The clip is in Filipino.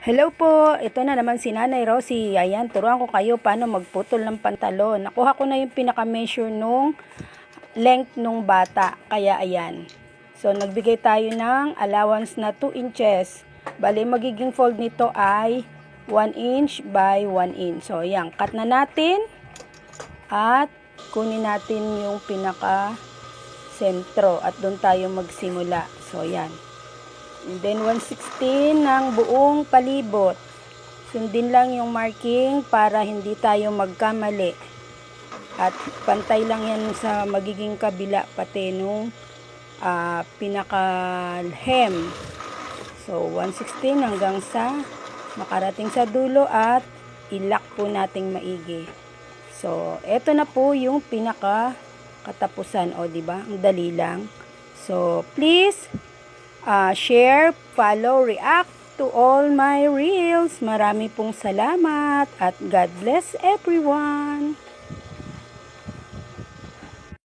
Hello po, ito na naman si Nanay Rosie. Ayan, turuan ko kayo paano magputol ng pantalon. Nakuha ko na yung pinaka-measure nung length nung bata. Kaya ayan. So, nagbigay tayo ng allowance na 2 inches. Bali, magiging fold nito ay 1 inch by 1 inch. So, ayan, cut na natin. At kunin natin yung pinaka-sentro. At doon tayo magsimula. So, ayan. And then 1/16 ng buong palibot. Sundin lang yung marking para hindi tayo magkamali. At pantay lang yan sa magiging kabila pati nung pinaka-hem. So 1/16 hanggang sa makarating sa dulo at ilak po nating maigi. So eto na po yung pinaka katapusan, o di ba? Ang dali lang. So please share, follow, react to all my reels. Marami pong salamat at God bless everyone.